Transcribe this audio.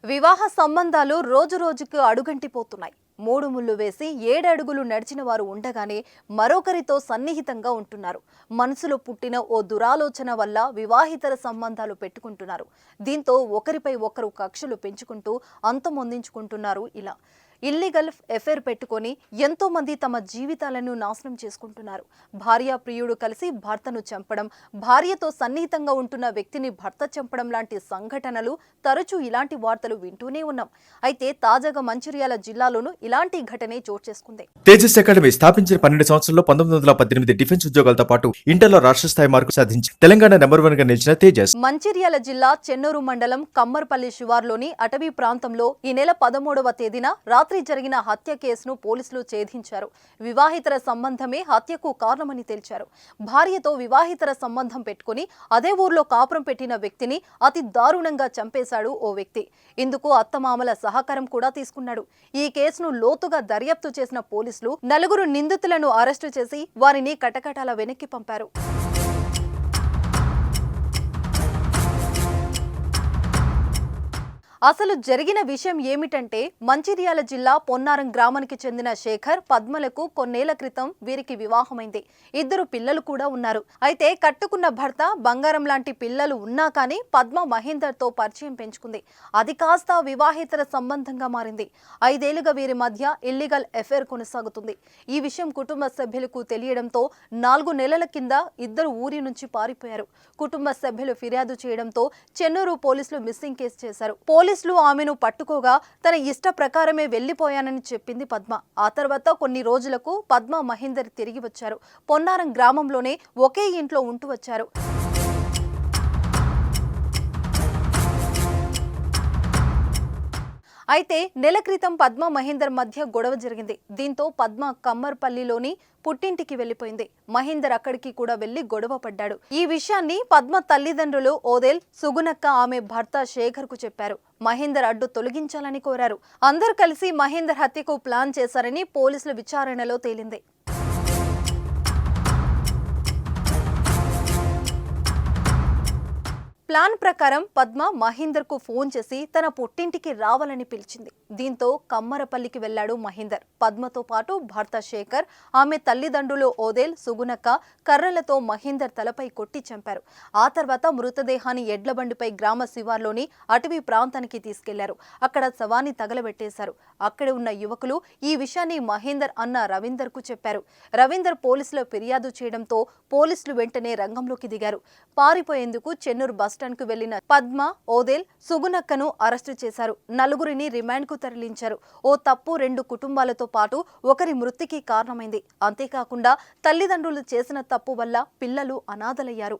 వివాహ సంబంధాలు రోజురోజుకు అడుగంటిపోతున్నాయి. మూడు ముళ్ళు వేసి 7 అడుగులు నడిచిన వారు ఉండగానే మరొకరితో సన్నిహితంగా ఉంటున్నారు. మనసులో పుట్టిన ఓ దురాలోచన వల్ల వివాహితర సంబంధాలు పెట్టుకుంటున్నారు. దీంతో ఒకరిపై ఒకరు కక్షలు పెంచుకుంటూ అంతమొందించుకుంటున్నారు. ఇలా ఇల్లీగల్ ఎఫైర్ పెట్టుకొని ఎంతో మంది తమ జీవితాలను నాశనం చేసుకుంటున్నారు. భార్య ప్రియుడు కలిసి భర్తను చంపడం, భార్యతో సన్నిహితంగా ఉంటున్న వ్యక్తిని భర్త చంపడం లాంటి సంఘటనలు తరచూ ఇలాంటి వార్తలు వింటూనే ఉన్నాం. అయితే తాజాగా మంచిర్యాల జిల్లాలోనూ ఇలాంటి ఘటనే చోటు చేసుకుంది. తేజస్ అకాడమీ స్థాపించిన 12 సంవత్సరాల్లో 1918 డిఫెన్స్ ఉద్యోగాలతో పాటు ఇంటర్లో రాష్ట్ర స్థాయి మార్కులు సాధించి తెలంగాణ నెంబర్ 1 గా నిలిచిన తేజస్ మంచిర్యాల జిల్లా చెన్నూరు మండలం కమ్మర్పల్లి శివార్లోని అటవీ ప్రాంతంలో ఈ నెల 13వ తేదీన రాత్రి జరిగిన హత్య కేసును పోలీసులు ఛేదించారు. వివాహితర సంబంధమే హత్యకు కారణమని తేల్చారు. భార్యతో వివాహితర సంబంధం పెట్టుకుని అదే ఊర్లో కాపురం పెట్టిన వ్యక్తిని అతి దారుణంగా చంపేశాడు ఓ వ్యక్తి. ఇందుకు అత్తమామల సహకారం కూడా తీసుకున్నాడు. ఈ కేసును లోతుగా దర్యాప్తు చేసిన పోలీసులు 4 నిందితులను అరెస్టు చేసి వారిని కటకటాల వెనక్కి పంపారు. అసలు జరిగిన విషయం ఏమిటంటే మంచిర్యాల జిల్లా పొన్నారం గ్రామానికి చెందిన శేఖర్, పద్మలకు కొన్నేళ్ల క్రితం వీరికి వివాహమైంది. 2 పిల్లలు కూడా ఉన్నారు. అయితే కట్టుకున్న భర్త బంగారం లాంటి పిల్లలు ఉన్నా కానీ పద్మ మహేందర్తో పరిచయం పెంచుకుంది. అది కాస్త వివాహేతర సంబంధంగా మారింది. 5 ఏళ్లుగా వీరి మధ్య ఇల్లీగల్ ఎఫైర్ కొనసాగుతుంది. ఈ విషయం కుటుంబ సభ్యులకు తెలియడంతో 4 నెలల కింద ఇద్దరు ఊరి నుంచి పారిపోయారు. కుటుంబ సభ్యులు ఫిర్యాదు చేయడంతో చెన్నూరు పోలీసులు మిస్సింగ్ కేసు చేశారు. పోలీసులు ఆమెను పట్టుకోగా తన ఇష్ట ప్రకారమే వెళ్లిపోయానని చెప్పింది పద్మ. ఆ తర్వాత కొన్ని రోజులకు పద్మ మహేందర్ తిరిగి వచ్చారు. పొన్నారం గ్రామంలోనే ఒకే ఇంట్లో ఉంటూ వచ్చారు. అయితే నెల క్రితం పద్మ మహేందర్ మధ్య గొడవ జరిగింది. దీంతో పద్మ కమ్మర్పల్లిలోని పుట్టింటికి వెళ్లిపోయింది. మహేందర్ అక్కడికి కూడా వెళ్లి గొడవ పడ్డాడు. ఈ విషయాన్ని పద్మ తల్లిదండ్రులు ఓదేల్, సుగునక్క ఆమె భర్త శేఖర్ కు చెప్పారు. మహేందర్ అడ్డు తొలగించాలని కోరారు. అందరూ కలిసి మహేందర్ హత్యకు ప్లాన్ చేశారని పోలీసుల విచారణలో తేలింది. ప్లాన్ ప్రకారం పద్మ మహేందర్ కు ఫోన్ చేసి తన పుట్టింటికి రావాలని పిలిచింది. దీంతో కమ్మరపల్లికి వెళ్లాడు మహేందర్. పద్మతో పాటు భర్త శేఖర్, ఆమె తల్లిదండ్రులు ఓదేల్, సుగునక్క కర్రలతో మహేందర్ తలపై కొట్టి చంపారు. ఆ తర్వాత మృతదేహాన్ని ఎడ్లబండిపై గ్రామ శివార్లోని అటవీ ప్రాంతానికి తీసుకెళ్లారు. అక్కడ శవాన్ని తగలబెట్టేశారు. అక్కడే ఉన్న యువకులు ఈ విషయాన్ని మహేందర్ అన్న రవీందర్ కు చెప్పారు. రవీందర్ పోలీసులో ఫిర్యాదు చేయడంతో పోలీసులు వెంటనే రంగంలోకి దిగారు. పారిపోయేందుకు చెన్నూరు బస్టాండ్కు వెళ్లిన పద్మ, ఓదేల్, సుగునక్కను అరెస్టు చేశారు. 4 రిమాండ్ కు తరలించారు. ఓ తప్పు 2 కుటుంబాలతో పాటు ఒకరి మృతికి కారణమైంది. అంతేకాకుండా తల్లిదండ్రులు చేసిన తప్పు వల్ల పిల్లలు అనాథలయ్యారు.